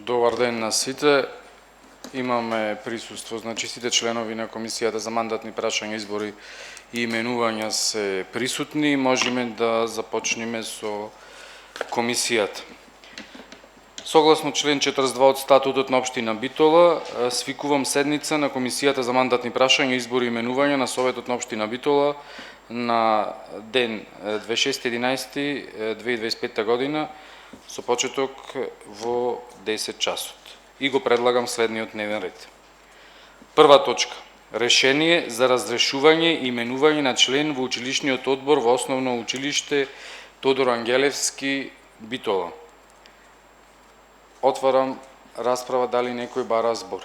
Добар ден на сите. Имаме присуство, значи сите членови на Комисијата за мандатни прашања, избори и именувања се присутни. Можеме да започнеме со комисијата. Согласно член 42 од статутот на општина Битола, свикувам седница на Комисијата за мандатни прашања, избори и именувања на Советот на општина Битола на ден 26.11.2025 година со почеток во 10 часот. И го предлагам следниот дневен ред. Прва точка. Решение за разрешување и именување на член во училишниот одбор во Основно училиште Тодор Ангелевски Битола. Отварам расправа, дали некој бара збор.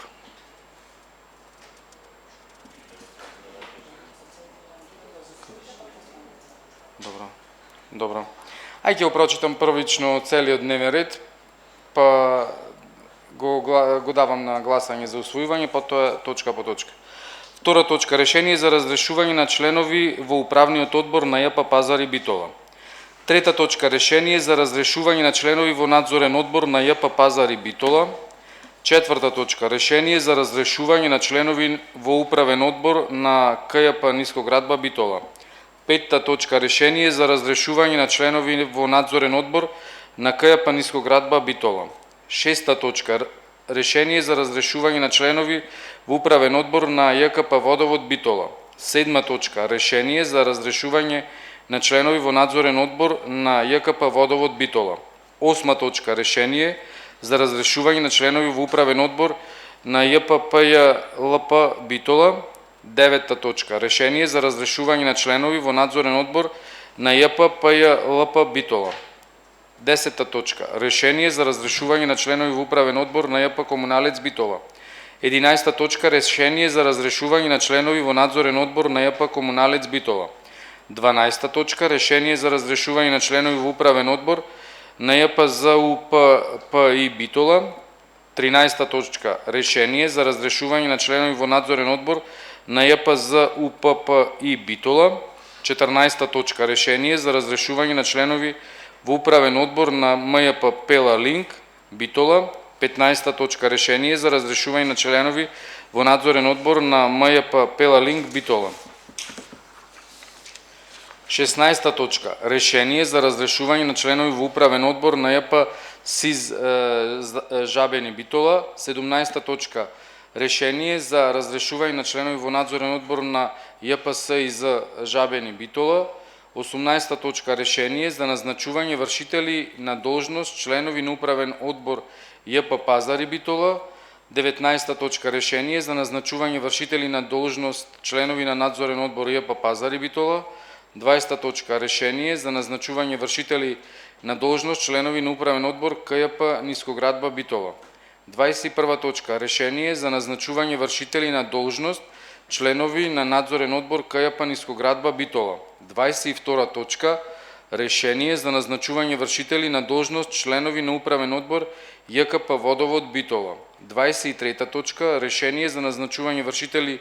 Добро. Ајде ќе го прочитам првично целиот дневен ред, па го давам на гласање за усвојување, потоа точка по точка. Втора точка. Решение за разрешување на членови во управниот одбор на ЈП Пазар и Битола. Трета точка. Решение за разрешување на членови во надзорен одбор на ЈП Пазар и Битола. Четврта точка. Решение за разрешување на членови во управен одбор на КЈП Нискоградба Битола. Петта точка. Решение за разрешување на членови во надзорен одбор на КЈП Нискоградба Битола. Шеста точка. Решение за разрешување на членови во управен одбор на ЈКП Водовод Битола. Седма точка. Решение за разрешување на членови во надзорен одбор на ЈКП Водовод Битола. Осма точка. Решение за разрешување на членови во управен одбор на ЈППЈЛП Битола. Девета точка. Решение за разрешување на членови во надзорен одбор на ЈППЈЛП Битола. Десета точка. Решение за разрешување на членови во управен одбор на ЈП Комуналец Битола. 11 точка. Решение за разрешување на членови во надзорен одбор на ЈП Комуналец Битола. 12 точка. Решение за разрешување на членови во управен одбор на ЈП ЗУППИ Битола. 13 точка. Решение за разрешување на членови во надзорен одбор на ЈП ЗУППИ Битола. 14 точка. Решение за разрешување на членови во управен одбор на МЈП Пела Линк Битола. 15 точка. Решение за разрешување на членови во надзорен одбор на МЈП Пела Линк Битола. 16 точка. Решение за разрешување на членови во управен одбор на ЈП СИЗ Жабени Битола. 17 точка. Решение за разрешување на членови во надзорен одбор на ЈП СИЗ Жабени Битола. 18 точка. Решение за назначување вршители на должност членови на управен одбор ЈП Пазар и Битола. 19 точка. Решение за назначување вршители на должност членови на надзорен одбор ЈП Пазар и Битола. 20 точка. Решение за назначување вршители на должност членови на управен одбор КЈП Нискоградба Битола. 21 точка. Решение за назначување вршители на должност членови на надзорен одбор КЈП Нискоградба Битола. 22 точка. Решение за назначување вршители на должност членови на управен одбор ЈКП Водовод Битола. 23 точка. Решение за назначување вршители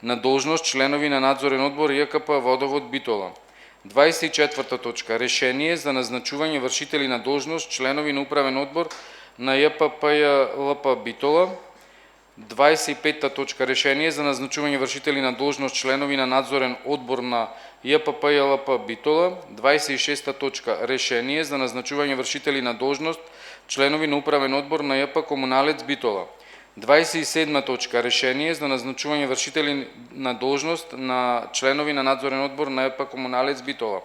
на должност членови на надзорен одбор ЈКП Водовод Битола. 24 точка. Решение за назначување вршители на должност членови на управен одбор на ЈППЈЛП Битола. 25 точка. Решение за назначување вршители на должност членови на надзорен одбор на ЈППЈЛП Битола. 26 точка. Решение за назначување вршители на должност членови на управен одбор на ЈП Комуналец Битола. 27 точка. Решение за назначување вршители на должност на членови на надзорен одбор на ЈП Комуналец Битола.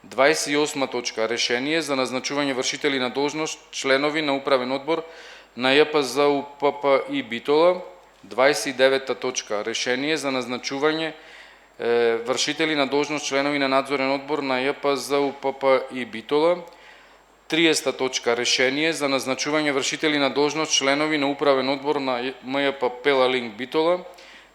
28 точка. Решение за назначување вршители на должност членови на управен одбор на ЈП ЗУППИ Битола. 29 точка. Решение за назначување вршители на должност членови на надзорен одбор на ЈП ЗУППИ Битола. 30 точка. Решение за назначување вршители на должност членови на управен одбор на МЈП Пела Линк Битола.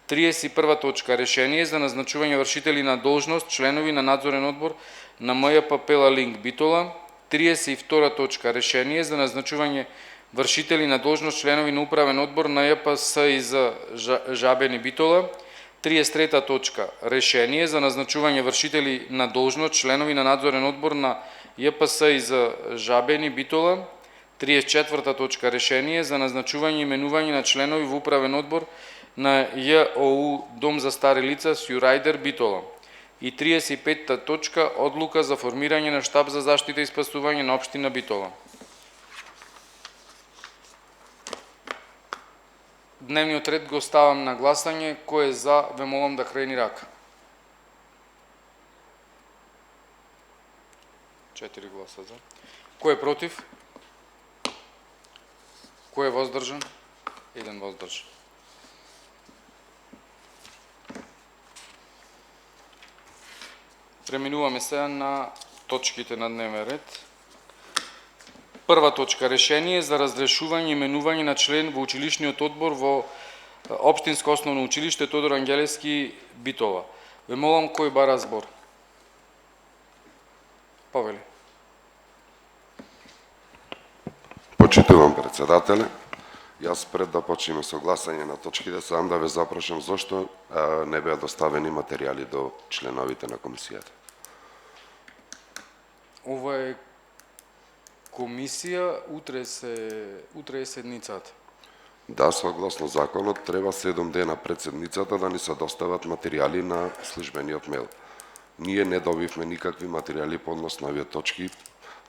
31 точка. Решение за назначување вршители на должност членови на надзорен одбор на МЈП Пела Линк Битола. 32 точка. Решение за назначување вршители на должност членови на управен одбор на ЈП СИЗ Жабени Битола. 33 точка. Решение за назначување вршители на должност членови на надзорен одбор на ЈПС и за Жабени Битола. 34 точка решение за назначување и именување на членови во управен одбор на ЈОУ Дом за стари лица Сјурајдер Битола. И 35 точка одлука за формирање на штаб за заштита и спасување на општина Битола. Дневниот ред го ставам на гласање. Кој е за, ве молам да хрени рака. 4 гласа за. Кој е против? Кој е воздржан? 1 воздржан. Преминуваме сега на точките на дневен ред. Прва точка решение за разрешување и именување на член во училишниот одбор во Општинско основно училиште Тодор Ангелевски Битола. Ве молам кој бара збор. Повели. Почитувам председателе, јас пред да почнеме со гласање на точките, сам да ве запрашам зошто не беа доставени материјали до членовите на комисијата. Ова е комисија, утре е седницата. Да, согласно законот, треба 7 дена пред седницата да ни се достават материјали на службениот мејл. Ние не добивме никакви материјали по однос на овие точки,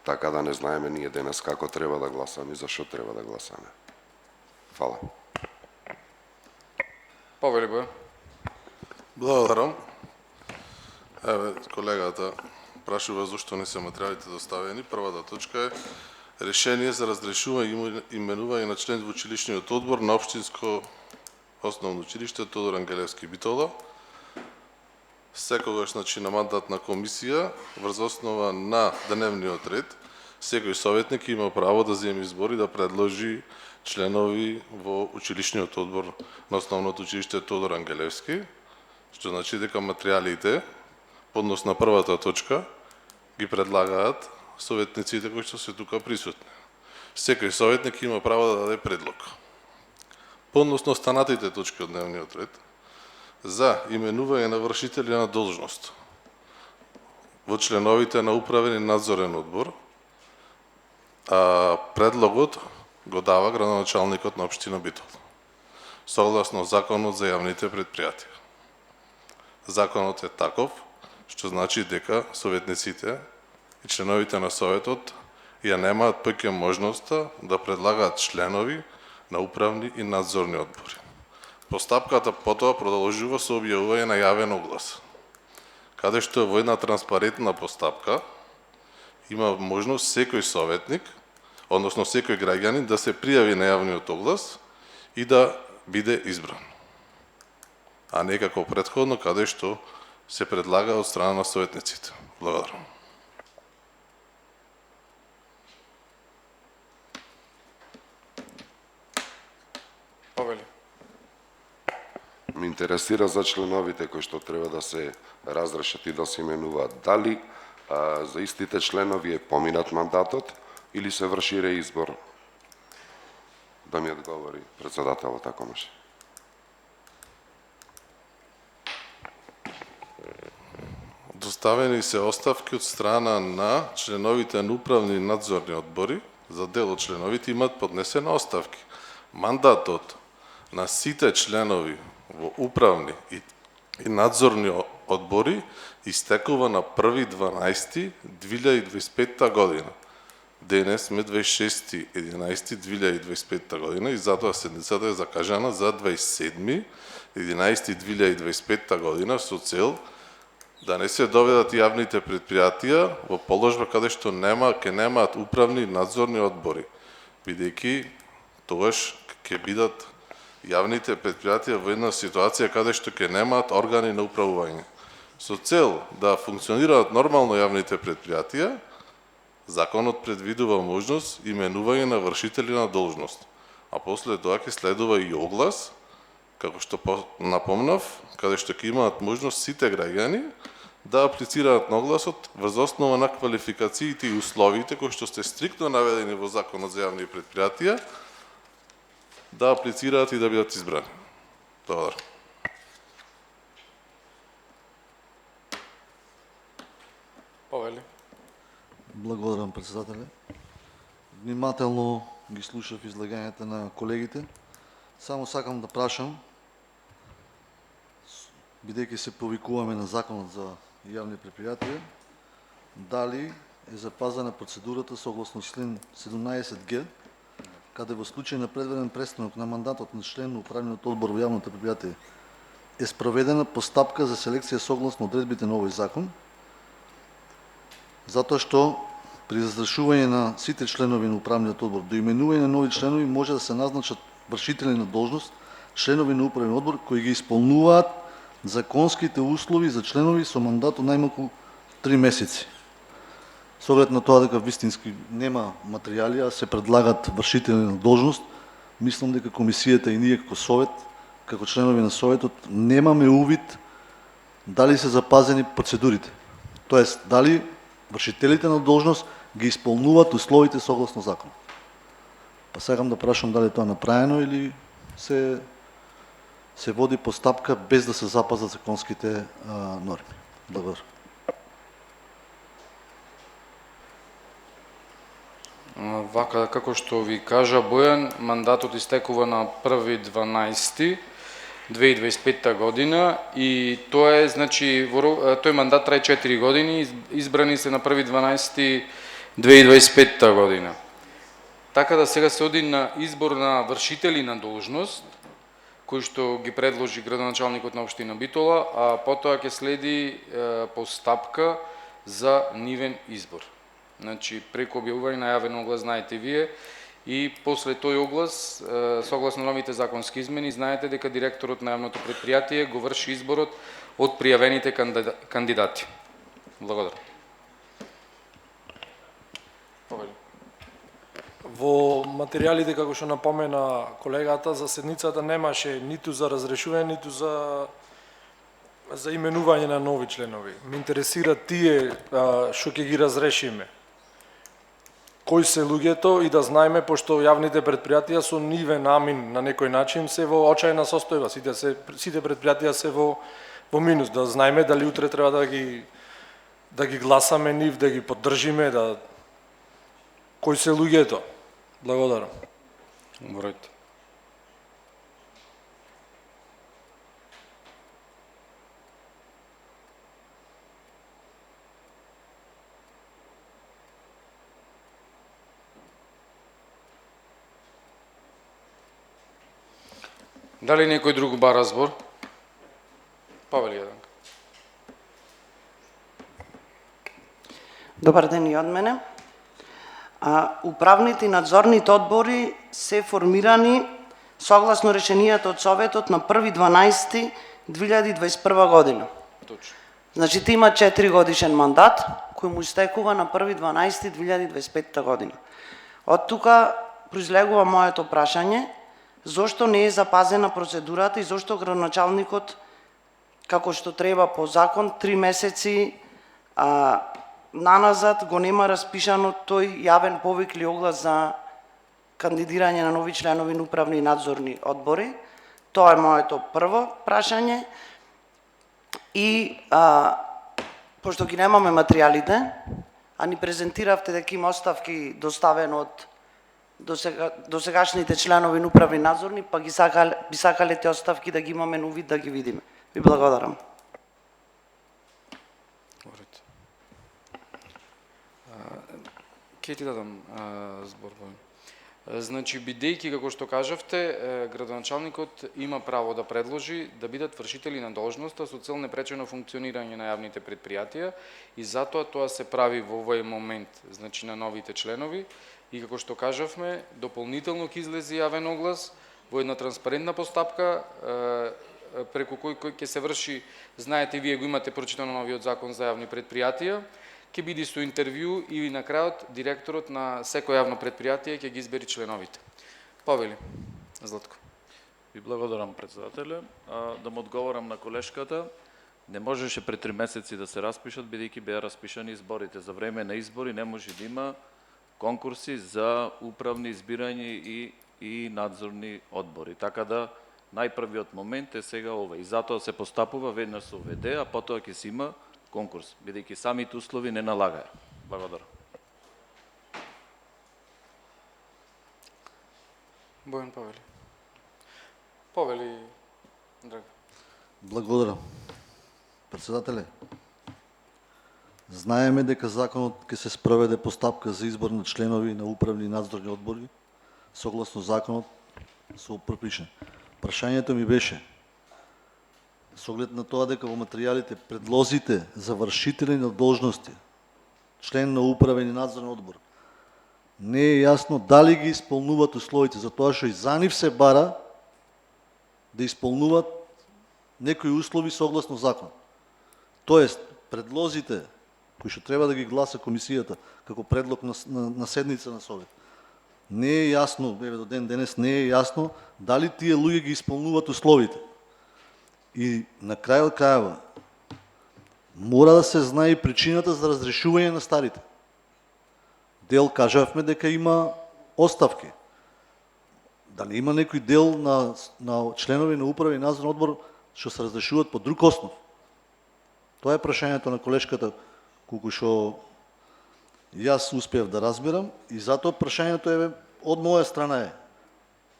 така да не знаеме ние денес како треба да гласаме и зашто треба да гласаме. Фала. Повели Боја. Благодарам. Еве, колегата прашува зошто не се материјалите доставени. Првата точка е решение за разрешување и именување на член во училишниот одбор на Општинско основно училиште Тодор Ангелевски Битола. Секогаш, на мандат на комисија, врз основа на дневниот ред, секој советник има право да земе избор и да предложи членови во училишниот одбор на основното училиште Тодор Ангелевски, што значи дека материјалите, по однос на првата точка, ги предлагаат советниците кои што се тука присутни. Секој советник има право да даде предлог. По однос на останатите точки од дневниот ред, за именување на вршители на должност во членовите на управен и надзорен одбор, предлогот го дава градоначалникот на општина Битола, согласно Законот за јавните предпријатија. Законот е таков, што значи дека советниците и членовите на советот ја немаат повеќе можноста да предлагаат членови на управни и надзорни одбори. Постапката потоа продолжува со објавување на јавен оглас, каде што во една транспарентна постапка има можност секој советник, односно секој граѓанин да се пријави на јавниот оглас и да биде избран. А не како претходно, каде што се предлага од страна на советниците. Благодарам. Повели. Ме интересира за членовите кои што треба да се разрешат и да се именуваат. Дали за истите членови е поминат мандатот или се врши реизбор? Да ми одговори председателот, ако може. Доставени се оставки од страна на членовите на управни и надзорни одбори. За дел од членовите имат поднесени оставки. Мандатот на сите членови во управни и надзорни одбори истекува на 1.12.2025 година. Денес сме 26.11.2025 година и затоа седницата е закажана за 27.11.2025 година со цел да не се доведат јавните предпријатија во положба каде што ќе немаат управни и надзорни одбори, бидејќи тогаш ќе бидат јавните предпријатија во една ситуација каде што ќе немаат органи на управување. Со цел да функционираат нормално јавните предпријатија, законот предвидува можност именување на вршители на должност, а после тоа ќе следува и оглас, како што напомнав, каде што ќе имаат можност сите граѓани да аплицираат на огласот врз основа на квалификациите и условите кои што се стриктно наведени во Законот за јавни предпријатија, да аплицираат и да бидат избрани. Благодарам. Повели. Благодарам, председателе. Внимателно ги слушав излагањата на колегите. Само сакам да прашам, бидејќи се повикуваме на Законот за јавни предпријатија, дали е запазена процедурата согласно член 17г, каде во случај на предвиден престанок на мандатот на член на управниот одбор во јавното предпријатие е спроведена постапка за селекција согласно одредбите на овој закон, затоа што при разрешување на сите членови на управниот одбор до именување на нови членови може да се назначат вршители на должност, членови на управен одбор кои ги исполнуваат законските услови за членови со мандат од најмалку 3 месеци. Со оглед на тоа дека вистински нема материјали, а се предлагат вршители на должност, мислам дека комисијата и ние како совет, како членови на советот, немаме увид дали се запазени процедурите. Тоест, дали вршителите на должност ги исполнуваат условите согласно закон. Па сакам да прашам дали тоа е направено или се води постапка без да се запазат законските норми. Благодарам. Вака, како што ви кажа Бојан, мандатот истекува на 1.12.2025 година и тоа е, значи, тој мандат трае 4 години, избрани се на 1.12.2025 година. Така да сега се оди на избор на вршители на должност, кој што ги предложи градоначалникот на општина Битола, а потоа ќе следи постапка за нивен избор. Значи, преку објавување на јавен оглас, знаете вие, и после тој оглас, согласно новите законски измени, знаете дека директорот на јавното предпријатие го врши изборот од пријавените кандидати. Благодарам. Во материјалите, како што напомена колегата, за седницата немаше ниту за разрешување, ниту за именување на нови членови. Ме интересира тие што ќе ги разрешиме. Кои се луѓето и да знаеме, пошто јавните предпријатија со нивен намин на некој начин се во очајна состојба, сите предпријатија се во минус, да знаеме дали утре треба да ги гласаме нив, да ги поддржиме, кои се луѓето. Благодарам. Бројте. Дали некој друг бара збор? Павел Јаданка. Добар ден и од мене. Управните и надзорните одбори се формирани согласно решенијата од Советот на 1.12.2021 година. Точно. Значи, те има 4 годишен мандат, кој му истекува на 1.12.2025 година. Од тука произлегува моето прашање, зошто не е запазена процедурата и зошто градоначалникот, како што треба по закон, 3 месеци наназад го нема распишано тој јавен повик или оглас за кандидирање на нови членови на управни и надзорни одбори. Тоа е моето прво прашање. И пошто ги немаме материјалите, а ни презентиравте дека има оставки доставено од досегашните членови на управни и надзорни, па би сакале те оставки да ги имаме на увид, да ги видиме. Ви благодарам. Ке ти дадам збор. Значи, бидејќи, како што кажавте, градоначалникот има право да предложи да бидат вршители на должноста со цел непречено функционирање на јавните предпријатија и затоа тоа се прави во овој момент, значи на новите членови. И како што кажавме, дополнително ќе излезе јавен оглас во една транспарентна постапка преку кој ќе се врши, знаете, вие го имате прочитано новиот закон за јавни предпријатија, ќе биде со интервју и на крајот директорот на секој јавно предпријатие ќе ги избери членовите. Повели, Златко. Ви благодарам, председателе. Да му одговорам на колешката. Не можеше пред 3 месеци да се распишат, бидејќи беа распишани изборите. За време на избори не може да има конкурси за управни избирања и надзорни одбори. Така да најпрвиот момент е сега ова. И затоа се постапува веднаш со ОВД, а потоа ќе се има конкурс, бидејќи самите услови не налагаат. Благодарам. Бојан Павели. Павели, Драга. Благодарам. Председателе, знаеме дека законот ќе се спроведе постапка за избор на членови на управни и надзорни одбори, согласно законот со пропишен. Прашањето ми беше, со оглед на тоа дека во материјалите предлозите за вршители на должности, член на управен и надзорен одбор, не е јасно дали ги исполнуваат условите, затоа што и за нив се бара да исполнуваат некои услови согласно закон. Тоест, предлозите кои што треба да ги гласа комисијата како предлог на седница на совет, не е јасно, еве до ден денес не е јасно дали тие луѓе ги исполнуваат условите. И на крај од крајава мора да се знае и причината за разрешување на старите. Дел кажавме дека има оставки. Дали има некој дел на членови на управи и надзорен одбор што се разрешуваат по друг основ? Тоа е прашањето на колешката, колку што јас успеав да разберам, и затоа прашањето е од моја страна е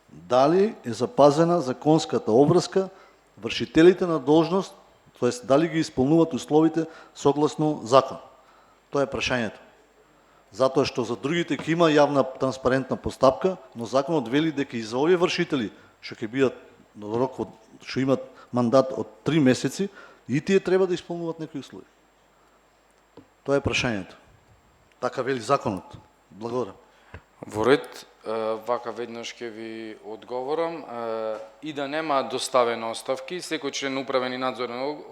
дали е запазена законската обврска вршителите на должност, тоест дали ги исполнуваат условите согласно закон. Тоа е прашањето. Затоа што за другите ќе има јавна транспарентна постапка, но законот вели дека и за овие вршители што ќе бидат на рок што имат мандат од 3 месеци, и тие треба да исполнуваат некои услови. Тоа е прашањето. Така вели законот. Благодарам. Во ред, вака веднаш ќе ви одговорам. И да нема доставени оставки, секој член на управен и надзорен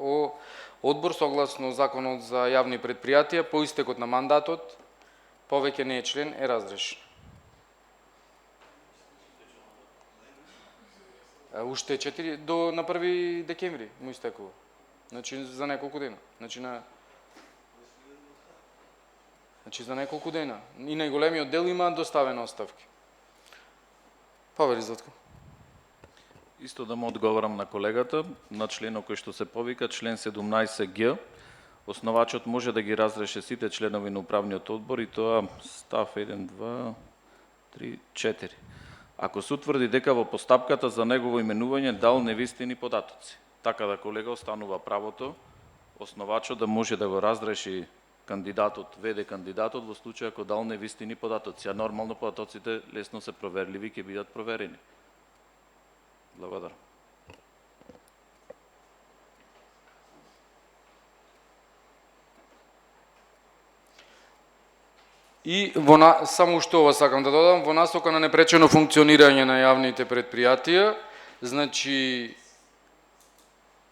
одбор согласно законот за јавни предпријатија по истекот на мандатот повеќе не е член, е разрешен. Уште 4 на 1 декември му истекува. Значи за неколку дена. Значи за неколку дена. И најголемиот дел има доставени оставки. Павел Златко. Исто да му одговорам на колегата, на членот кој што се повика, член 17г, основачот може да ги разреше сите членови на управниот одбор и тоа став 1, 2, 3, 4. Ако се утврди дека во постапката за негово именување дал невистини податоци. Така да, колега, останува правото основачот да може да го разреши кандидатот, веде кандидатот во случај ако дал невистини податоци, а нормално податоците лесно се проверливи, ќе бидат проверени. Благодарам. И само уште ова сакам да додам, во насока на непречено функционирање на јавните предпријатија, значи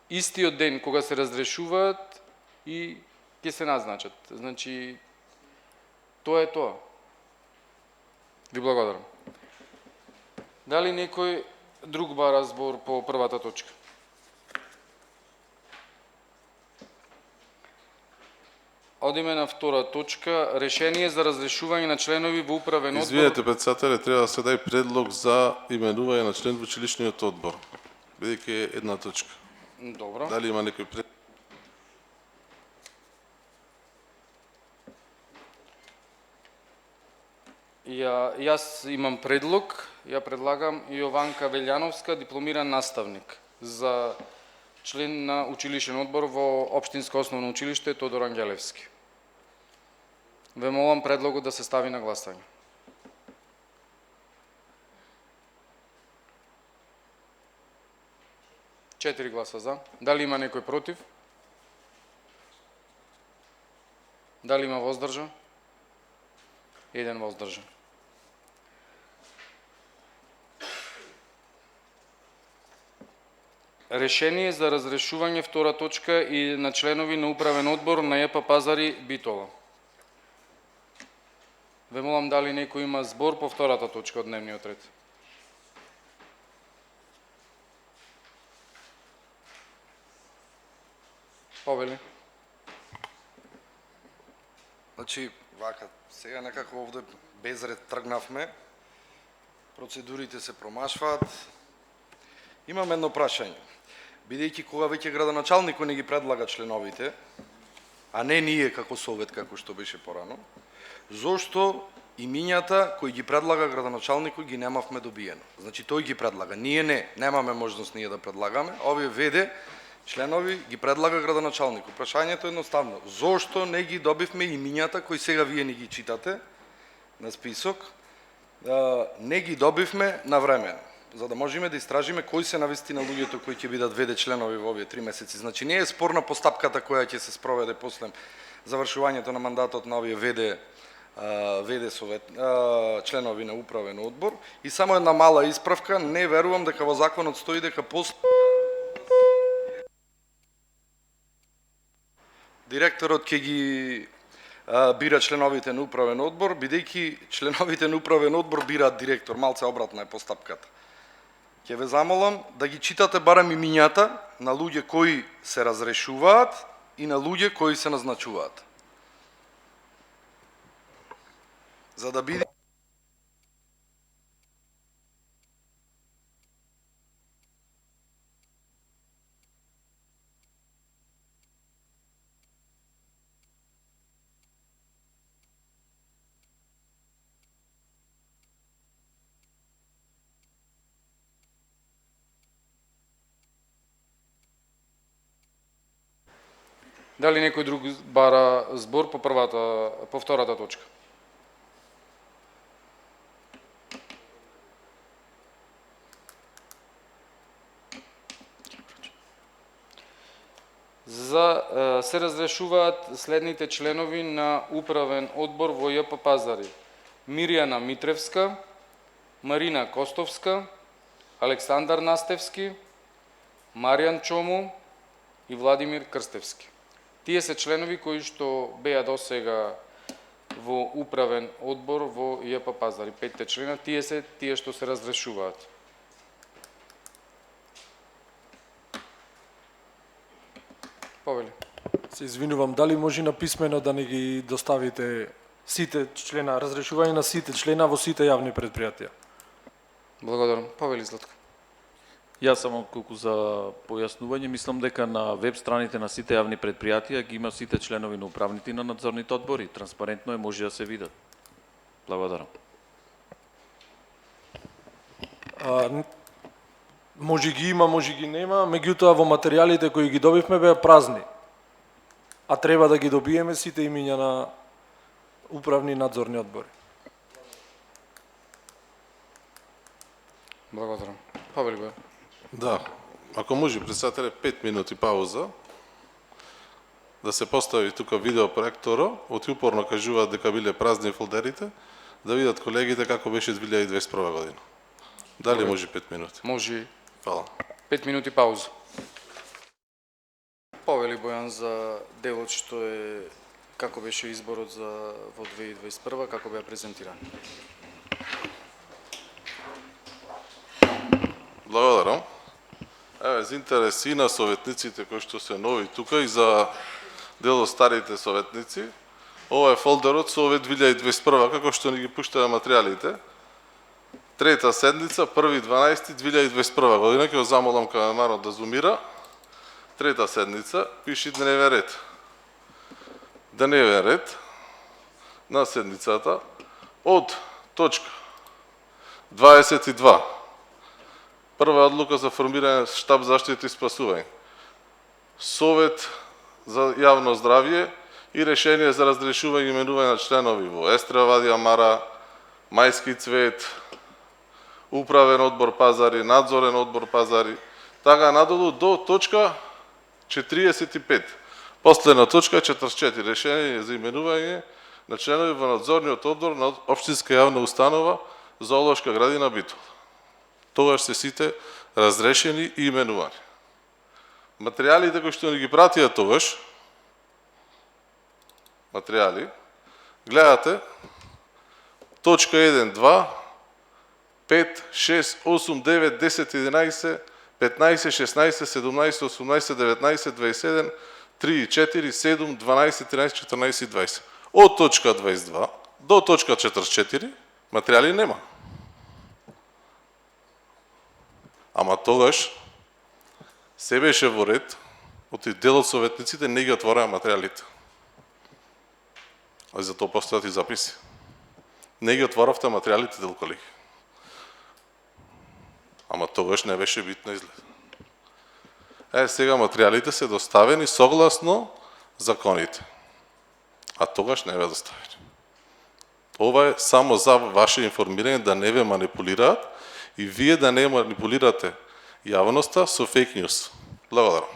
истиот ден кога се разрешуваат и ќе се назначат. Значи тоа е тоа. Ви благодарам. Дали некој друг бара збор по првата точка? Одиме на втора точка, решение за разрешување на членови во управен одбор. Извинете, председателе, треба да се даде предлог за именување на член во училишниот одбор, бидејќи е една точка. Добро. Дали има некој предлог? Јас имам предлог, ја предлагам Јованка Велјановска, дипломиран наставник, за член на училишен одбор во Општинско основно училиште Тодор Ангелевски. Ве молам предлогот да се стави на гласање. Четири гласа за. Дали има некој против? Дали има воздржан? Еден воздржан. Решение за разрешување втора точка и на членови на управен одбор на ЈП Пазари Битола. Ве молам дали некој има збор по втората точка од дневниот ред. Повели. Значи, вака, сега некако овде без ред тргнавме, процедурите се промашваат. Имам едно прашање. Бидејќи кога веќе градоначалникот не ги предлага членовите, а не ние како совет, како што беше порано, зошто имињата кои ги предлага градоначалникот ги немавме добиено. Значи тој ги предлага. Ние немаме можност ние да предлагаме. Овие ВД членови ги предлага градоначалникот. Прашањето е едноставно. Зошто не ги добивме имињата кои сега вие ни ги читате на список? Не ги добивме на време, за да можеме да истражиме кои се навистина луѓето кои ќе бидат ВД членови во овие 3 месеци. Значи не е спорна постапката која ќе се спроведе после завршувањето на мандатот на овие ВД членови на управен одбор. И само една мала исправка, не верувам дека во законот стои дека директорот ќе ги бира членовите на управен одбор, бидејќи членовите на управен одбор бираат директор. Малце обратна е постапката. Ќе ве замолам да ги читате барем имињата на луѓе кои се разрешуваат и на луѓе кои се назначуваат. За да биде Дали некој друг бара збор по втората точка? Се разрешуваат следните членови на управен одбор во ЈП Пазари: Мирјана Митревска, Марина Костовска, Александар Настевски, Маријан Чому и Владимир Крстевски. Тие се членови кои што беа досега во управен одбор во ЈП Пазари. 5 члена, тие што се разрешуваат. Повели. Се извинувам, дали може на писмено да ни ги доставите сите члена, разрешување на сите члена во сите јавни предпријатија? Благодарам. Повели, Златко. Јас само колку за појаснување, мислам дека на веб страните на сите јавни предпријатија ги има сите членови на управните и на надзорните одбори. Транспарентно е, може да се видат. Благодарам. Може ги има, може ги нема, меѓутоа во материјалите кои ги добивме беа празни. А треба да ги добиеме сите имиња на управни и надзорни одбори. Благодарам. Повели го. Да, ако може, председателе, 5 минути пауза, да се постави тука видеопроекторо, оти упорно кажуваат дека биле празни фолдерите, да видат колегите како беше 2021 година. Дали може 5 минути? Може. Фала. 5 минути пауза. Повели Бојан за делот што е како беше изборот во 2021, како беа презентирани. Благодарам. Еве, за интерес и на советниците кои што се нови тука и за дел од старите советници, ова е фолдерот со овие 2021 како што ни ги пуштаа материјалите. Трета седница, 1.12.2021 година, ќе го замолам камерманот да зумира. Трета седница, пиши дневен ред. Дневен ред на седницата од точка 22. Прва одлука за формирање штаб заштита и спасување. Совет за јавно здравје и решение за разрешување и именување на членови во Естрева Вади Амара, Мајски цвет, управен одбор Пазари, надзорен одбор Пазари, така надолу до точка 45. Последна точка 44. Решение за именување на членови во надзорниот одбор на општинска јавна установа Зоолошка градина Битол. Тогаш се сите разрешени и именувани. Материјалите кои што ни ги пратија тогаш, материјали, гледате точка 1, 2, 5, 6, 8, 9, 10, 11, 15, 16, 17, 18, 19, 27, 3, 4, 7, 12, 13, 14 и 20. Од точка 22 до точка 44 материјали нема. Ама тогаш се беше во ред, оти дел од советниците не ги отвораа материјалите. А за тоа постојат и записи. Не ги отворавте материјалите, колеги. Ама тогаш не беше битно изглед. Сега материјалите се доставени согласно законите. А тогаш не бе доставени. Ова е само за ваше информирање, да не ве манипулираат и вие да не манипулирате јавноста со фейк ньюс. Благодарам.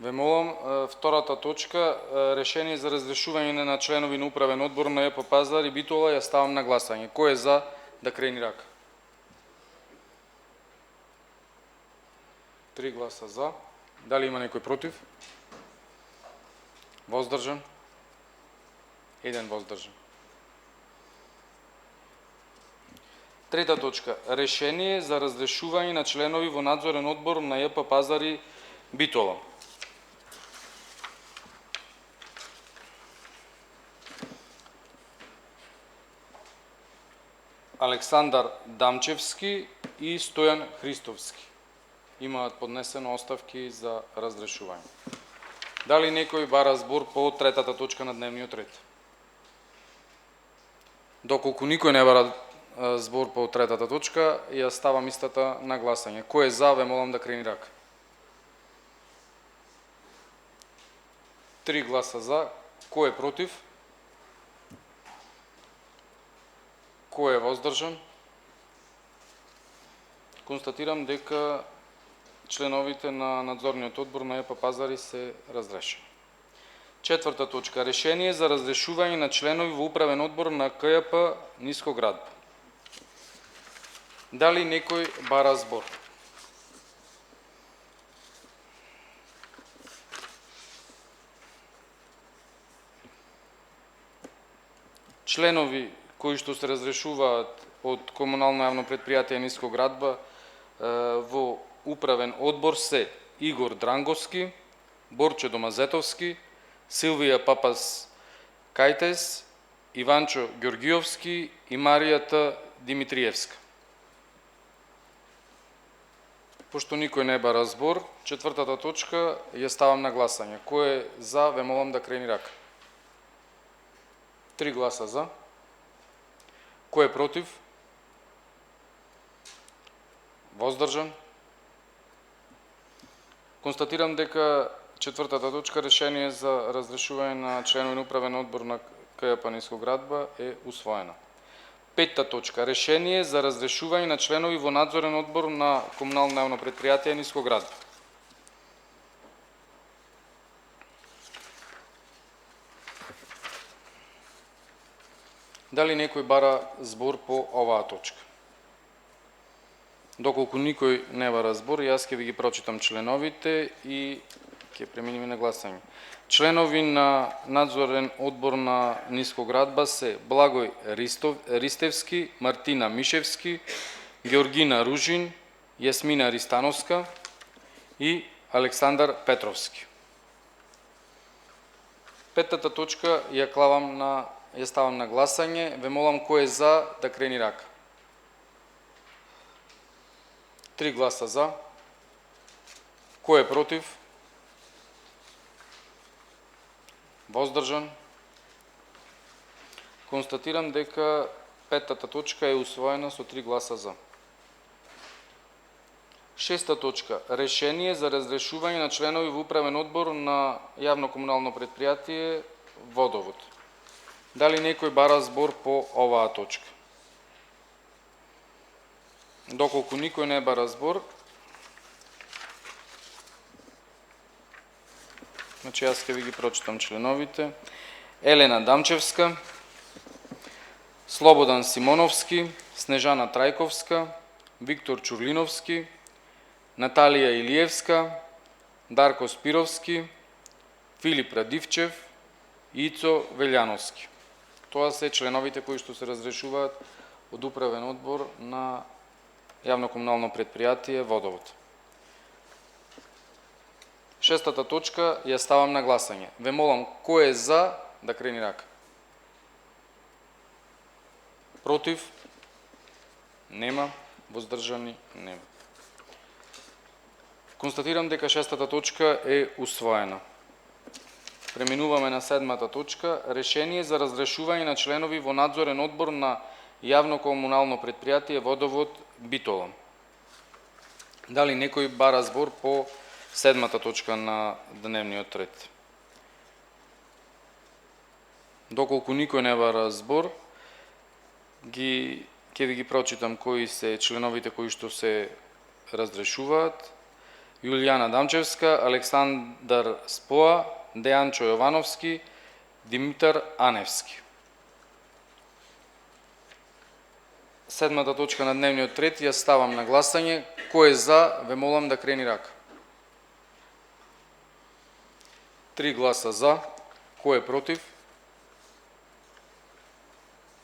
Ве молам, втората точка, решение за разрешување на членови на управен одбор на ЕП Пазар и Битола, ја ставам на гласање. Кој е за да крени рака? 3 гласа за. Дали има некој против? Воздржан? 1 воздржан. Трета точка. Решение за разрешување на членови во надзорен одбор на ЕП Пазар и Битола. Александар Дамчевски и Стојан Христовски имаат поднесено оставки за разрешување. Дали некој бара збор по третата точка на дневниот ред? Доколку никој не бара збор по третата точка, ја ставам истата на гласање. Кој е за, ве молам да крени рака. 3 гласа за. Кој е против? Кој е воздржан? Констатирам дека членовите на надзорниот одбор на ЕП Пазари се разрешени. Четврта точка. Решение за разрешување на членови во управен одбор на КЈП Нискоградба. Дали некој бара збор? Членови кои што се разрешуваат од комунално јавно предпријатие Нискоградба во управен одбор се Игор Дрангоски, Борче Домазетовски, Силвија Папас Кајтес, Иванчо Ѓоргиовски и Маријата Димитриевска. Пошто никој не бара збор, четвртата точка ја ставам на гласање. Кој е за, ве молам да крени рака. 3 гласа за. Кој е против? Воздржан? Констатирам дека четвртата точка, решение за разрешување на членови на управен одбор на КЈП Нискоградба е усвоена. Петта точка, решение за разрешување на членови во надзорен одбор на комунално јавно предпријатие Нискоградба. Дали некој бара збор по оваа точка? Доколку никој не бара збор, јас ќе ви ги прочитам членовите и ќе преминеме на гласање. Членови на надзорен одбор на Нискоградба се Благој Ристевски, Мартина Мишевски, Георгина Ружин, Јасмина Ристановска и Александар Петровски. Петтата точка ја ставам на гласање. Ве молам кој е за да крени рака. 3 гласа за. Кој е против? Воздржан? Констатирам дека петтата точка е усвоена со 3 гласа за. Шеста точка. Решение за разрешување на членови во управен одбор на јавно комунално предпријатие Водовод. Дали некој бара збор по оваа точка? Доколку никој не бара збор, значи јас ќе ви ги прочитам членовите. Елена Дамчевска, Слободан Симоновски, Снежана Трајковска, Виктор Чурлиновски, Наталија Илиевска, Дарко Спировски, Филип Радивчев и Ицо Велјановски. Тоа се членовите кои што се разрешуваат од управен одбор на јавно комунално предпријатие Водовод. Шестата точка ја ставам на гласање. Ве молам кој е за да крени рака. Против? Нема. Воздржани? Нема. Констатирам дека шестата точка е усвоена. Преминуваме на седмата точка. Решение за разрешување на членови во надзорен одбор на јавно комунално предпријатие Водовод Битола. Дали некој бара збор по седмата точка на дневниот ред? Доколку никој не бара збор, ќе ви ги прочитам кои се членовите кои што се разрешуваат. Јулијана Дамчевска, Александар Споа, Дејанчо Јовановски, Димитар Аневски. Седмата точка на дневниот ред ја ставам на гласање. Кој е за, ве молам да крени рака. 3 гласа за. Кој е против?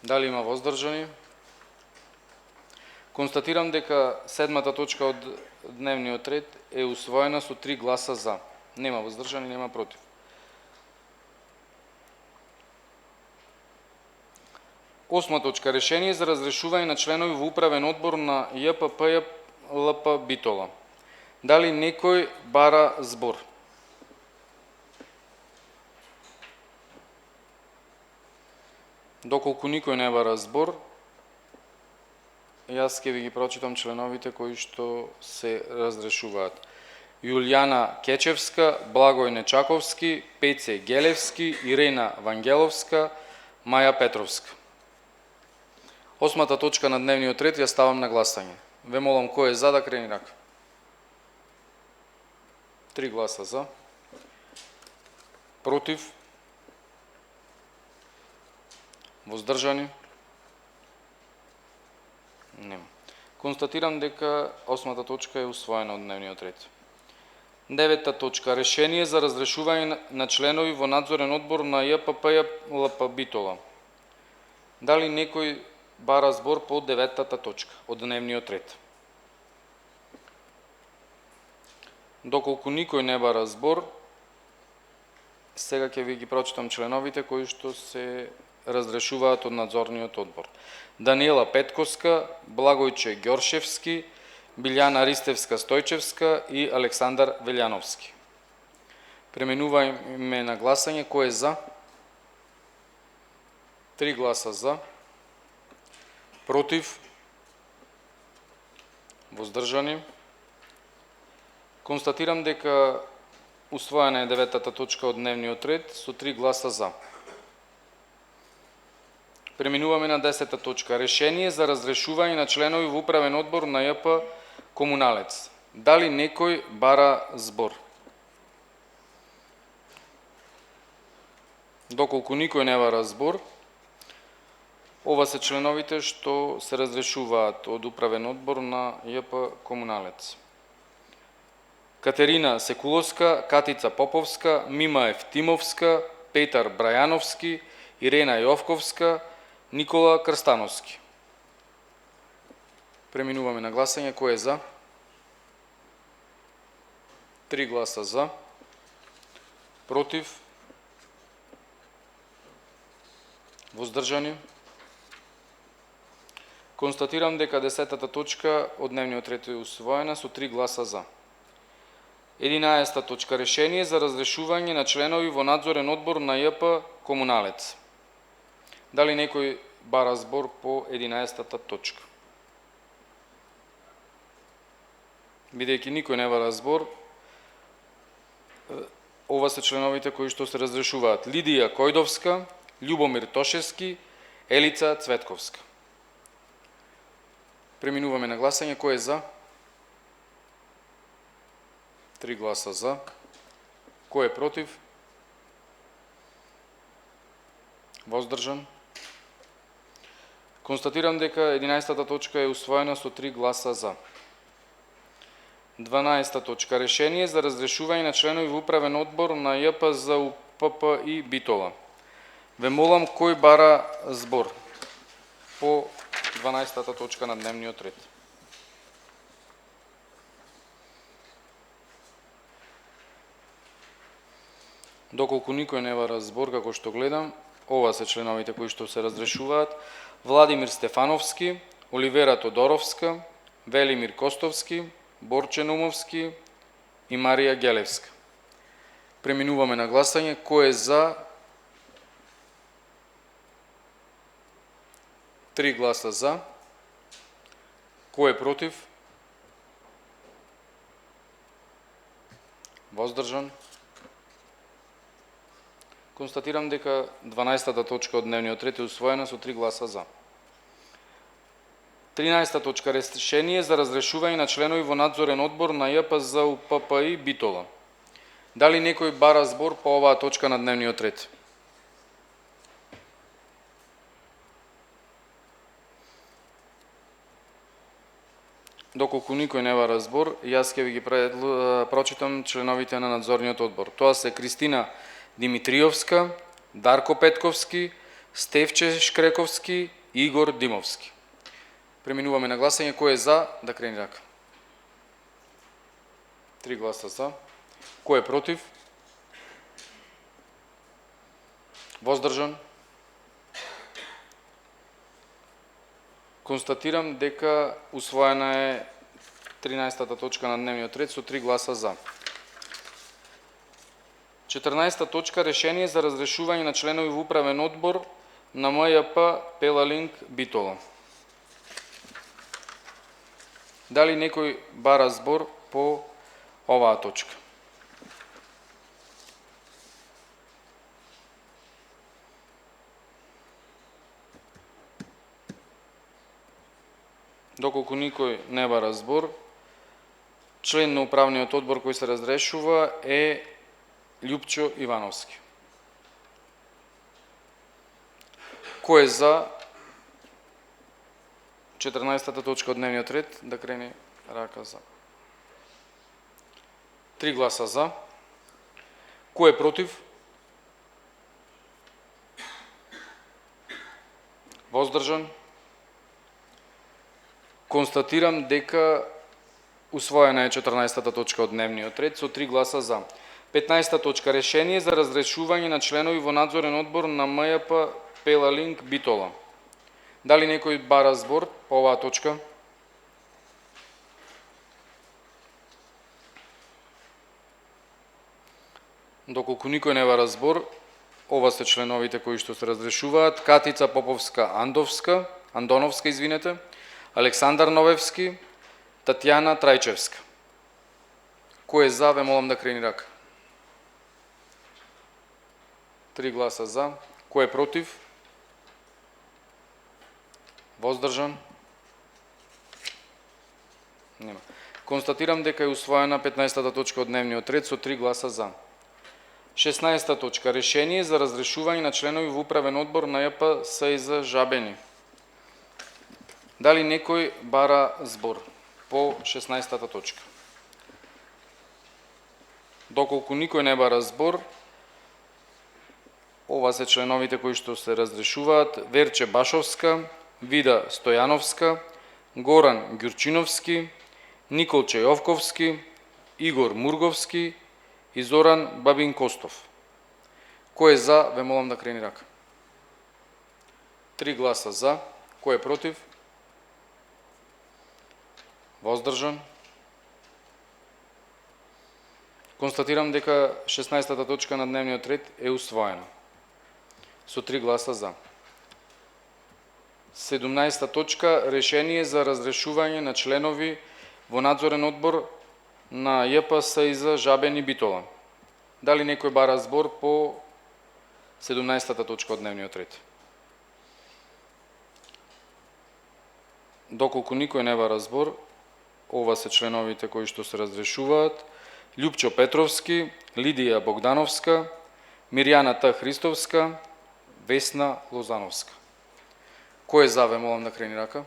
Дали има воздржани? Констатирам дека седмата точка од дневниот ред е усвоена со 3 гласа за. Нема воздржани, нема против. Осма точка. Решение за разрешување на членови во управен одбор на ЈПП ЛП Битола. Дали некој бара збор? Доколку никој не бара збор, јас ќе ви ги прочитам членовите кои што се разрешуваат. Јулијана Кечевска, Благој Нечаковски, Пеце Гелевски, Ирена Вангеловска, Маја Петровска. Осмата точка на дневниот ред ја ставам на гласање. Ве молам кој е за да крени рака. 3 гласа за. Против. Воздржани? Нема. Констатирам дека осмата точка е усвоена од дневниот ред. Девета точка. Решение за разрешување на членови во надзорен одбор на ЈПП ЛП Битола. Дали некој бара збор по деветата точка од дневниот ред? Доколку никој не бара збор, сега ќе ви ги прочитам членовите кои што се разрешуваат од надзорниот одбор. Даниела Петковска, Благојче Ѓоршевски, Билјана Ристевска Стојчевска и Александар Велјановски. Преминуваме на гласање. Кој е за? 3 гласа за. Против? Воздржани? Констатирам дека усвоена е деветата точка од дневниот ред со 3 гласа за. Преминуваме на 10-та точка. Решение за разрешување на членови во управен одбор на ЈП Комуналец. Дали некој бара збор? Доколку никој не бара збор, ова се членовите што се разрешуваат од управен одбор на ЈП Комуналец. Катерина Секуловска, Катица Поповска, Мима Евтимовска, Петар Брајановски, Ирена Јовковска, Никола Крстановски. Преминуваме на гласање. Кој е за? 3 гласа за. Против? Воздржани? Констатирам дека 10-та точка од дневниот ред е усвоена со 3 гласа за. 11-та точка. Решение за разрешување на членови во надзорен одбор на ЈП Комуналец. Дали некој бара збор по 11-та точка? Бидејќи никој не бара збор, ова се членовите кои што се разрешуваат. Лидија Којдовска, Љубомир Тошевски, Елица Цветковска. Преминуваме на гласање. Кој е за? 3 гласа за. Кој е против? Воздржан? Констатирам дека 11-та точка е усвоена со 3 гласа за. 12-та точка. Решение за разрешување на членови во управен одбор на ЈПЗУПП и Битола. Ве молам кој бара збор по 12-та точка на дневниот ред. Доколку никој не бара збор, како што гледам, ова се членовите кои што се разрешуваат. Владимир Стефановски, Оливера Тодоровска, Велимир Костовски, Борче Нумовски и Марија Гелевска. Преминуваме на гласање. Кој е за? 3 гласа за. Кој е против? Воздржан? Констатирам дека 12-та точка од дневниот ред е усвоена со 3 гласа за. 13-та точка. Решение за разрешување на членови во надзорен одбор на ЈПЗ-УППИ Битола. Дали некој бара збор по оваа точка на дневниот ред? Доколку никој не бара збор, јас ќе ви ги прочитам членовите на надзорниот одбор. Тоа се Кристина Димитриовска, Дарко Петковски, Стефче Шкрековски и Игор Димовски. Преминуваме на гласање. Кој е за? Да крени рака. 3 гласа за. Кој е против? Воздржан? Констатирам дека усвоена е 13-та точка на дневниот ред со 3 гласа за. 14-та точка. Решение за разрешување на членови во управен одбор на МЈП Пелалинк Битола. Дали некој бара збор по оваа точка? Доколку никој не бара збор, член на управниот одбор кој се разрешува е Љупчо Ивановски. Кој е за 14-та точка од дневниот ред? Да крени рака за. 3 гласа за. Кој е против? Воздржан? Констатирам дека усвоена е 14-та точка од дневниот ред со 3 гласа за. 15-та точка. Решение за разрешување на членови во надзорен одбор на МЈП Пелалинк Битола. Дали некој бара збор по оваа точка? Доколку никој не бара збор, ова се членовите кои што се разрешуваат: Катица Поповска Андоновска, Александар Новевски, Татјана Трајчевска. Кој е за? Ве молам да крени рака. 3 гласа за. Кој е против? Воздржан? Нема. Констатирам дека е усвоена 15-та точка од дневниот ред со 3 гласа за. 16-та точка. Решение за разрешување на членови во управен одбор на ЈП СИЗ Жабени. Дали некој бара збор по 16-та точка? Доколку никој не бара збор, ова се членовите кои што се разрешуваат: Верче Башовска, Вида Стојановска, Горан Ѓурчиновски, Николче Јовковски, Игор Мурговски и Зоран Бабин Костов. Кој е за? Ве молам да крени рака. 3 гласа за. Кој е против? Воздржан? Констатирам дека 16-та точка на дневниот ред е усвоена со 3 гласа за. 17-та точка. Решение за разрешување на членови во надзорен одбор на ЈП СИЗ Жабени Битола. Дали некој бара збор по 17-та точка од дневниот ред? Доколку никој не бара збор, ова се членовите кои што се разрешуваат: Љупчо Петровски, Лидија Богдановска, Мирјана Т. Христовска, Весна Лозановска. Кој е за? Ве молам да крени рака.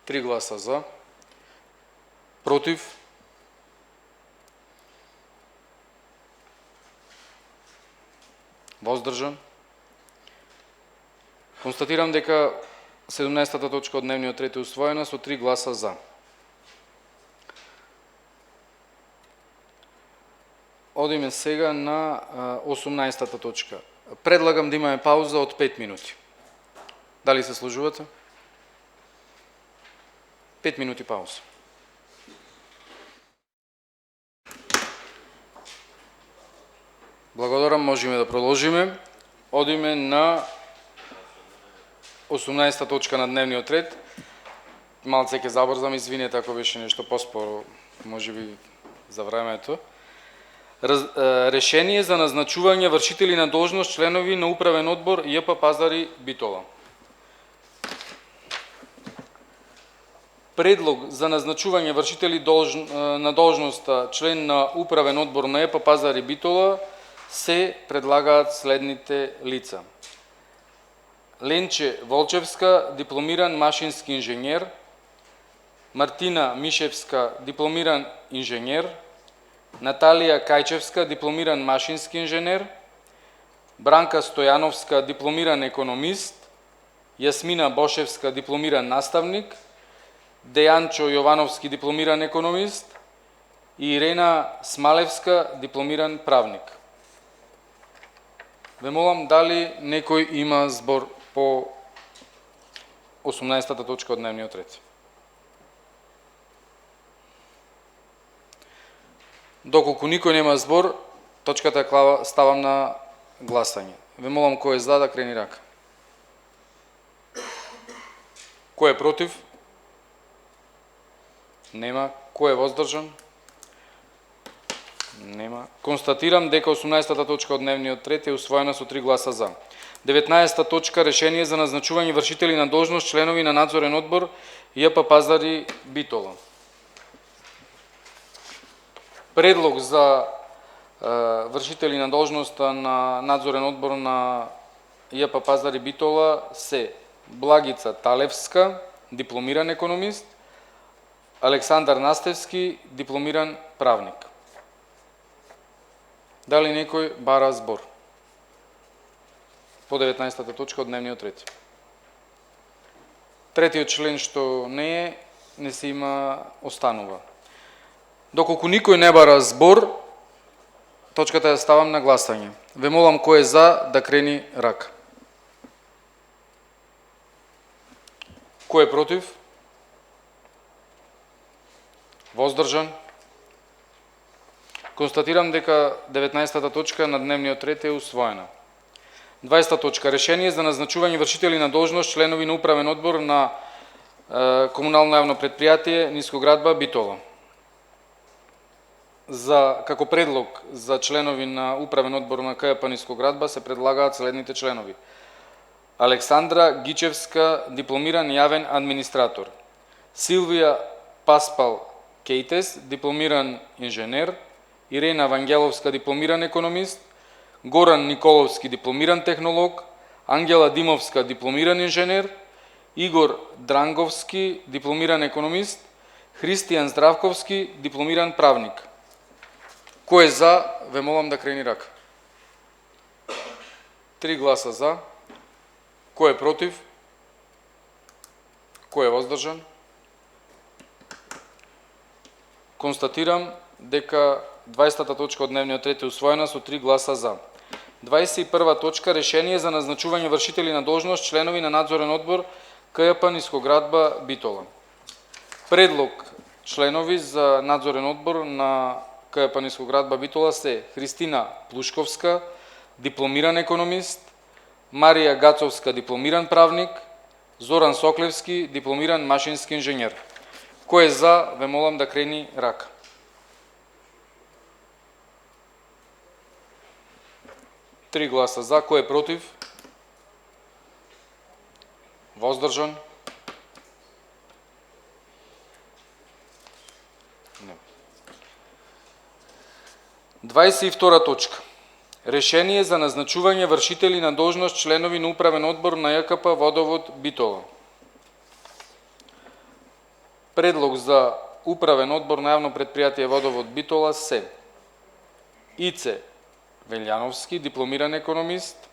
3 гласа за. Против? Воздржан? Констатирам дека 17-та точка од дневниот ред е усвоена со 3 гласа за. Одиме сега на 18-та точка. Предлагам да имаме пауза од 5 минути. Дали се служувате? 5 минути пауза. Благодарам, можеме да продолжиме. Одиме на 18-та точка на дневниот ред. Малце ќе забрзам, извинете ако беше нешто поспоро, можеби за времето. Решение за назначување вршители на должност членови на управен одбор ЈП Пазари Битола. Предлог за назначување вршители на должноста член на управен одбор на ЈП Пазари Битола се предлагаат следните лица. Ленче Волчевска, дипломиран машински инженер, Мартина Мишевска, дипломиран инженер, Наталија Кајчевска, дипломиран машински инженер, Бранка Стојановска, дипломиран економист, Јасмина Бошевска, дипломиран наставник, Дејанчо Јовановски, дипломиран економист и Ирена Смалевска, дипломиран правник. Ве молам дали некој има збор по 18-та точка од дневниот ред. Доколку никој нема збор, точката ставам на гласање. Ве молам кој е за да крени рака. Кој е против? Нема. Кој е воздржан? Нема. Констатирам дека 18-та точка од дневниот ред е усвоена со 3 гласа за. 19-та точка решение за назначување вршители на должност членови на надзорен одбор ЈП Пазари Битола. Предлог за вршители на должноста на надзорен одбор на ЈП Пазари Битола се Благица Талевска, дипломиран економист, Александар Настевски, дипломиран правник. Дали некој бара збор по 19-та точка од дневниот ред? Третиот член што не се има, останува. Доколку никој не бара збор, точката ја ставам на гласање. Ве молам кој е за да крени рака. Кој е против? Воздржан? Констатирам дека 19-та точка на дневниот ред е усвоена. 20-та точка решение за назначување вршители на должност членови на управен одбор на комунално јавно предпријатие Нискоградба Битола. Како предлог за членови на управен одбор на КЈП Нискоградба се предлагаат следните членови. Александра Гичевска, дипломиран јавен администратор. Силвија Паспал Кейтес, дипломиран инженер. Ирена Вангеловска, дипломиран економист. Горан Николовски, дипломиран технолог. Ангела Димовска, дипломиран инженер. Игор Дранговски, дипломиран економист. Христијан Здравковски, дипломиран правник. Кој е за, ве молам да крени рака. 3 гласа за. Кој е против? Кој е воздржан? Констатирам дека 20-та точка од дневниот ред е усвоена со 3 гласа за. 21-та точка решение за назначување вршители на должност членови на надзорен одбор КЈП Нискоградба Битола. Предлог членови за надзорен одбор на КЈП Нискоградба Битола се Христина Плушковска, дипломиран економист, Марија Гацовска, дипломиран правник, Зоран Соклевски, дипломиран машински инженер. Кој е за, ве молам да крени рака. Три гласа за, кој е против? Воздржан? Не. 22 точка. Решение за назначување вршители на должност членови на управен одбор на ЈКП Водовод Битола. Предлог за управен одбор на јавно предпријатие Водовод Битола се Ице Велјановски, дипломиран економист,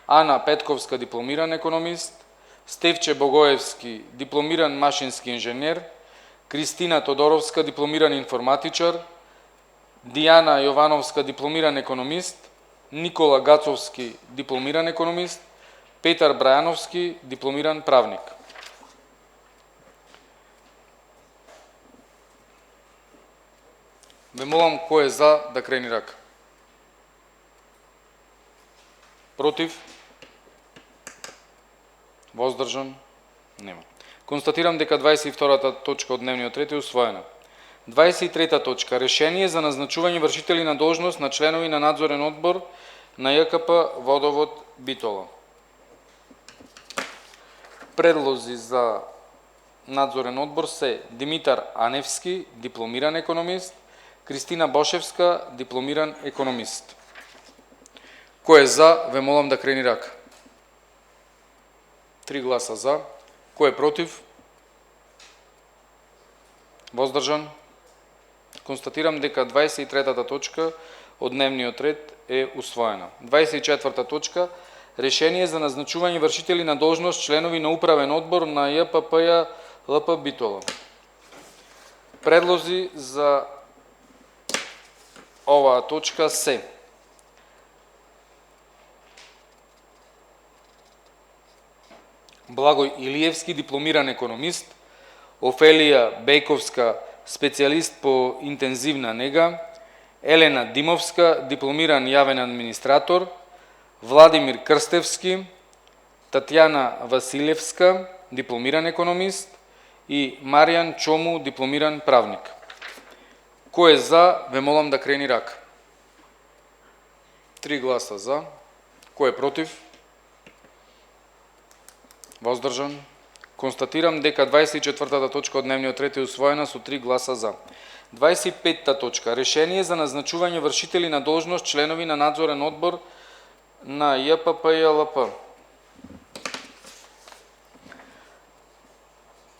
Ана Петковска, дипломиран економист, Стевче Богоевски, дипломиран машински инженер, Кристина Тодоровска, дипломиран информатичар, Дијана Јовановска, дипломиран економист, Никола Гацовски, дипломиран економист, Петар Брајановски, дипломиран правник. Ве молам кој е за да крени рака. Против? Воздржан? Нема. Констатирам дека 22-та точка од дневниот ред е усвоена. 23-та точка. Решение за назначување вршители на должност на членови на надзорен одбор на ЈКП Водовод Битола. Предлози за надзорен одбор се Димитар Аневски, дипломиран економист, Кристина Бошевска, дипломиран економист. Кој е за, ве молам да крени рака. 3 гласа за. Кој е против? Воздржан? Констатирам дека 23-та точка од дневниот ред е усвоена. 24-та точка. Решение за назначување вршители на должност членови на управен одбор на ЈПП ЛП Битола. Предлози за оваа точка се Благој Илиевски, дипломиран економист, Офелија Бејковска, специјалист по интензивна нега, Елена Димовска, дипломиран јавен администратор, Владимир Крстевски, Татјана Василевска, дипломиран економист и Маријан Чому, дипломиран правник. Кој е за, ве молам да крени рака. 3 гласа за. Кој е против? Воздржан? Констатирам дека 24-та точка од дневниот ред е усвоена со 3 гласа за. 25-та точка. Решение за назначување вршители на должност членови на надзорен одбор на ЈПП.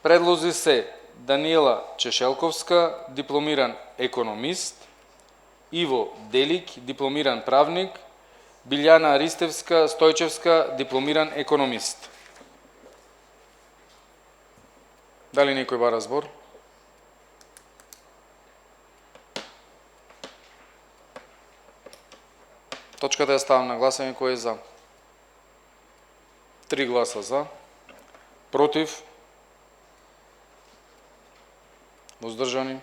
Предлози се Даниела Чешелковска, дипломиран економист, Иво Делик, дипломиран правник, Билјана Ристевска Стојчевска, дипломиран економист. Дали некој бара збор? Точката ја ставам на гласање. Кој е за? 3 гласа за. Против? Воздржани?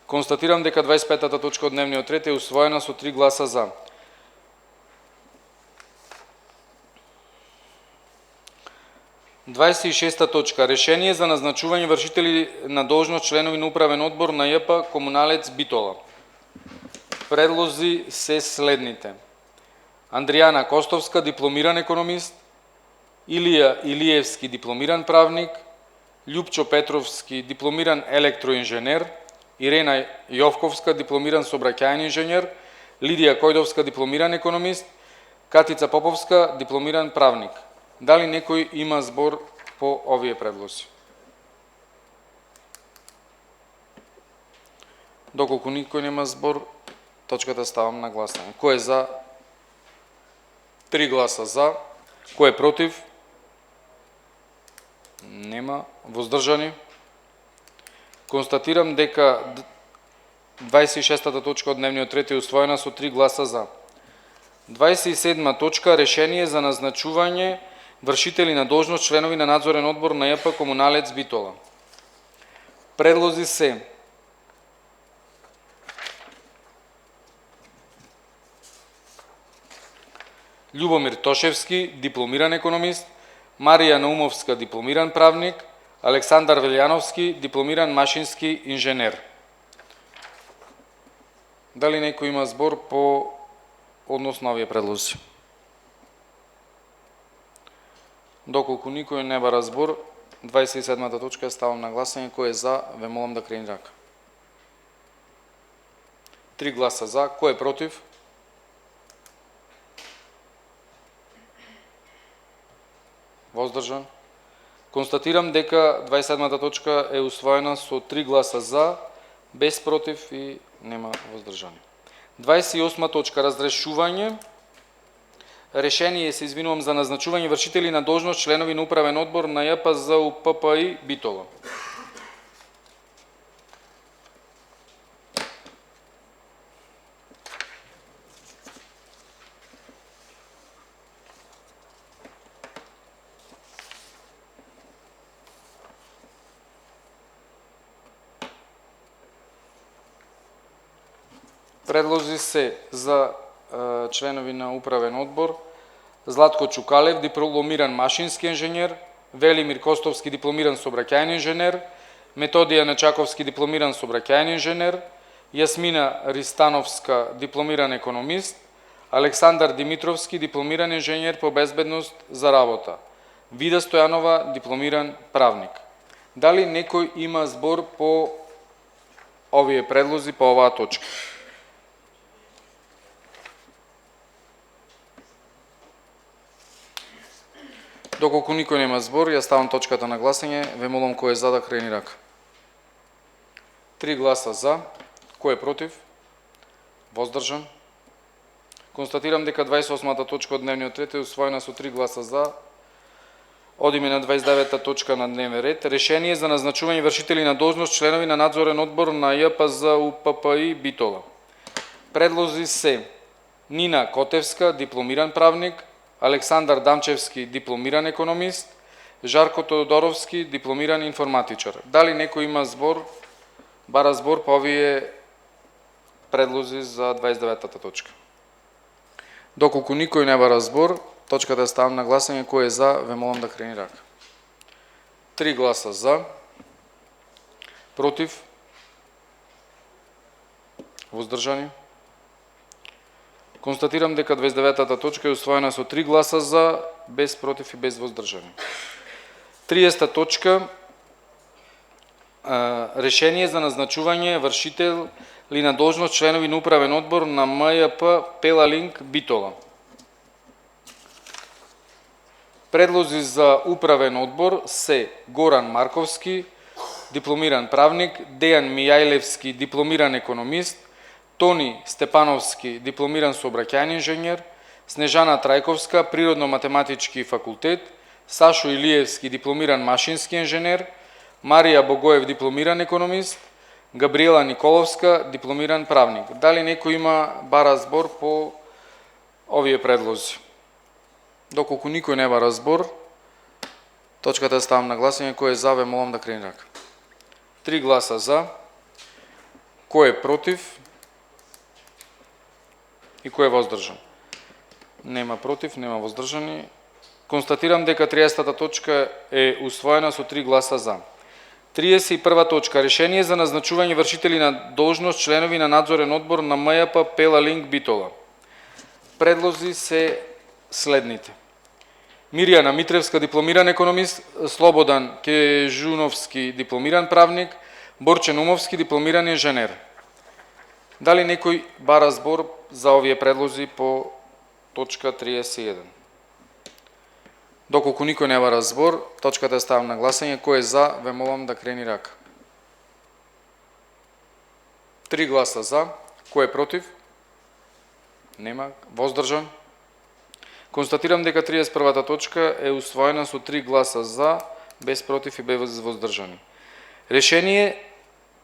Констатирам дека 25-та точка од дневниот ред е усвоена со 3 гласа за. 26-та точка. Решение за назначување вршители на должност членови на управен одбор на ЈП Комуналец Битола. Предлози се следните. Андријана Костовска, дипломиран економист, Илија Илиевски, дипломиран правник, Љупчо Петровски, дипломиран електроинженер, Ирена Јовковска, дипломиран сообраќајен инженер, Лидија Којдовска, дипломиран економист, Катица Поповска, дипломиран правник. Дали некој има збор по овие предлози? Доколку никој нема збор, точката ставам на гласање. Кој е за? 3 гласа за. Кој е против? Нема. Воздржани? Констатирам дека 26-та точка од дневниот ред е усвоена со 3 гласа за. 27-ма точка. Решение за назначување вршители на должност членови на надзорен одбор на ЈП Комуналец Битола. Предлози се Љубомир Тошевски, дипломиран економист, Марија Наумовска, дипломиран правник, Александар Велјановски, дипломиран машински инженер. Дали некој има збор по однос на овие предлози? Доколку никој не бара збор, 27-та точка ставам на гласање. Кој е за, ве молам да крени рака. 3 гласа за. Кој е против? Воздржан? Констатирам дека 27-та точка е усвоена со 3 гласа за, без против и нема воздржани. 28-та точка. Разрешување. Решение се извинувам за назначување вршители на должност членови на управен одбор на ЈПЗУППИ Битола. Предлози се за членови на управен одбор Златко Чукалев, дипломиран машински инженер, Велимир Костовски, дипломиран сообраќајен инженер, Методија Нечаковски, дипломиран сообраќајен инженер, Јасмина Ристановска, дипломиран економист, Александар Димитровски, дипломиран инженер по безбедност за работа, Вида Стојанова, дипломиран правник. Дали некој има збор по овие предлози по оваа точка? Доколку никој нема збор, ја ставам точката на гласање. Ве молам кој е за да крени рака. 3 гласа за, кој е против? Воздржан. Констатирам дека 28-та точка од дневниот ред е усвоена со 3 гласа за. Одиме на 29-та точка на дневен ред. Решение за назначување вршители на должност членови на надзорен одбор на ЈПЗ УППИ Битола. Предлози се Нина Котевска, дипломиран правник, Александар Дамчевски, дипломиран економист, Жарко Тодоровски, дипломиран информатичар. Дали некој има збор, бара збор по овие предлози за 29-та точка? Доколку никој не бара збор, точката ставам на гласање. Кој е за, ве молам да крени рака. 3 гласа за, против, воздржани. Констатирам дека 29-та точка е усвоена со 3 гласа за, без против и без воздржани. 30-та точка решение за назначување вршители на должност членови на управен одбор на МЈП Пелалинк Битола. Предлози за управен одбор се Горан Марковски, дипломиран правник, Дејан Мијајлевски, дипломиран економист, Тони Степановски, дипломиран сообраќајен инженер, Снежана Трајковска, природно-математички факултет, Сашо Илиевски, дипломиран машински инженер, Марија Богоев, дипломиран економист, Габриела Николовска, дипломиран правник. Дали некој има бара збор по овие предлози? Доколку никој не бара збор, точката ставам на гласање. Кој е за, ве молам да крени рака. 3 гласа за, кој е против и кој е воздржан? Нема против, нема воздржани. Констатирам дека 30-та точка е усвоена со 3 гласа за. 31-та точка решение за назначување вршители на должност членови на надзорен одбор на МЈП Пелалинк Битола. Предлози се следните: Мирјана Митревска, дипломиран економист, Слободан Кежуновски, дипломиран правник, Борче Умовски, дипломиран инженер. Дали некој бара збор за овие предлози по точка 31? Доколку никој не бара збор, точката ставам на гласање. Кој е за, ве молам да крени рака. 3 гласа за, кој е против? Нема. Воздржан? Констатирам дека 31-та точка е усвоена со 3 гласа за, без против и без воздржани. Решение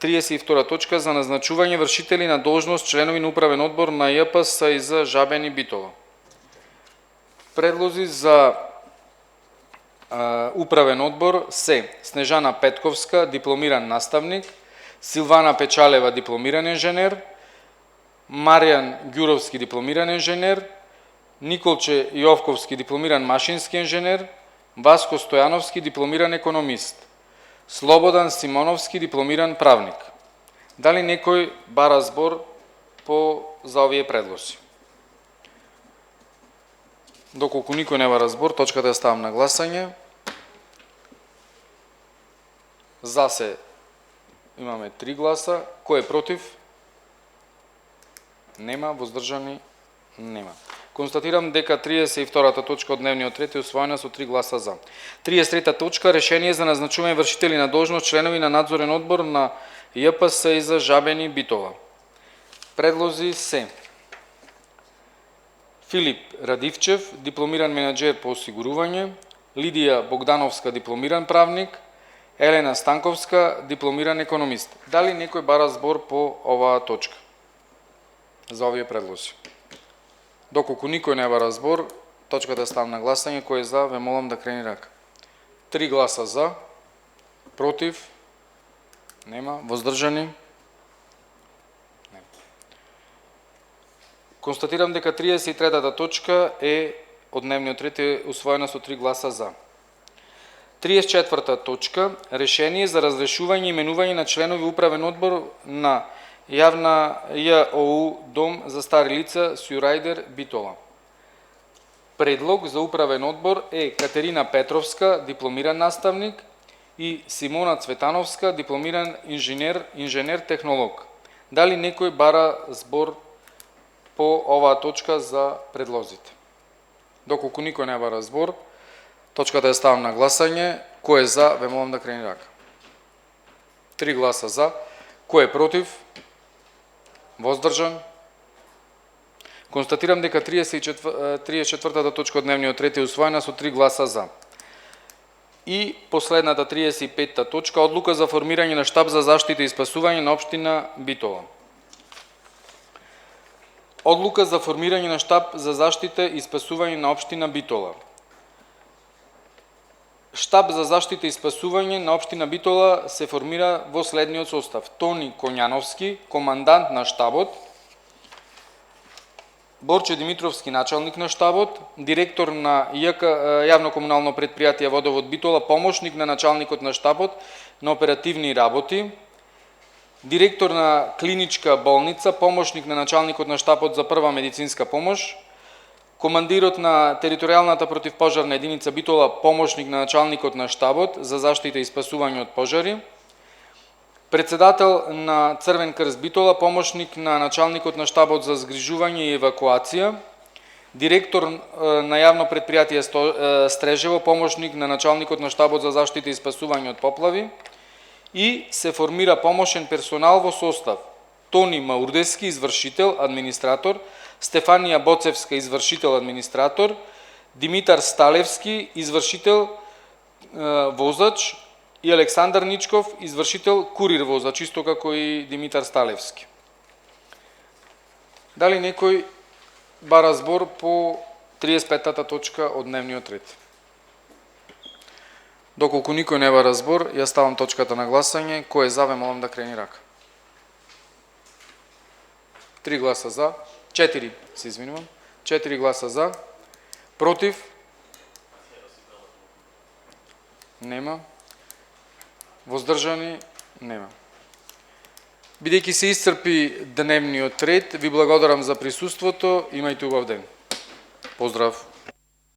32-та точка за назначување вршители на должност членови на управен одбор на ЈПСИЗ Жабени Битола. Предлози за управен одбор се Снежана Петковска, дипломиран наставник, Силвана Печалева, дипломиран инженер, Маријан Ѓуровски, дипломиран инженер, Николче Јовковски, дипломиран машински инженер, Васко Стојановски, дипломиран економист, Слободан Симоновски, дипломиран правник. Дали некој бара збор за овие предлози? Доколку никој не бара збор, точката ја ставам на гласање. За се имаме 3 гласа. Кој е против? Нема. Воздржани? Нема. Констатирам дека 32-та точка од дневниот ред е усвоена со 3 гласа за. 33-та точка решение за назначување вршители на должност членови на надзорен одбор на ЈПСИЗ Жабени Битола. Предлози се Филип Радивчев, дипломиран менаџер по осигурување, Лидија Богдановска, дипломиран правник, Елена Станковска, дипломиран економист. Дали некој бара збор по оваа точка за овие предлози? Доколку никој не бара збор, точката ставам на гласање. Кој е за, ве молам да крени рака. 3 гласа за, против, нема, воздржани. Констатирам дека 33-та точка е од дневниот ред е усвоена со 3 гласа за. 34-та точка, решение за разрешување и именување на членови управен одбор на јавна ЈОУ Дом за стари лица Сјурајдер Битола. Предлог за управен одбор е Катерина Петровска, дипломиран наставник, и Симона Цветановска, дипломиран инженер-технолог. Дали некој бара збор по оваа точка за предлозите? Доколку никој не бара збор, точката ја ставам на гласање. Кој е за, ве молам да крени рака. 3 гласа за. Кој е против? Воздржан? Констатирам дека 34-та точка од дневниот ред е усвоена со 3 гласа за. И последната 35-та точка, одлука за формирање на штаб за заштита и спасување на општина Битола. Одлука за формирање на штаб за заштита и спасување на општина Битола. Штаб за заштита и спасување на општина Битола се формира во следниот состав: Тони Коњановски, командант на штабот; Борче Димитровски, началник на штабот; директор на јавно комунално предпријатие Водовод Битола, помошник на началникот на штабот на оперативни работи; директор на клиничка болница, помошник на началникот на штабот за прва медицинска помош; командирот на територијалната противпожарна единица Битола, помошник на началникот на штабот за заштита и спасување од пожари; председател на Црвен крст Битола, помошник на началникот на штабот за згрижување и евакуација; директор на јавно предпријатие Стрежево, помошник на началникот на штабот за заштита и спасување од поплави; и се формира помошен персонал во состав: Тони Маурдески, извршител, администратор; Стефанија Боцевска, извршител, администратор; Димитар Сталевски, извршител, возач; и Александар Ничков, извршител, курир возач, исто како и Димитар Сталевски. Дали некој бара збор по 35-та точка од дневниот ред? Доколку никој не бара збор, ја ставам точката на гласање. Кој е за, ве молам да крени рака. 3 гласа за, 4, се извинувам, 4 гласа за, против? Нема. Воздржани? Нема. Бидејќи се исцрпи дневниот ред, ви благодарам за присуството, имајте убав ден. Поздрав!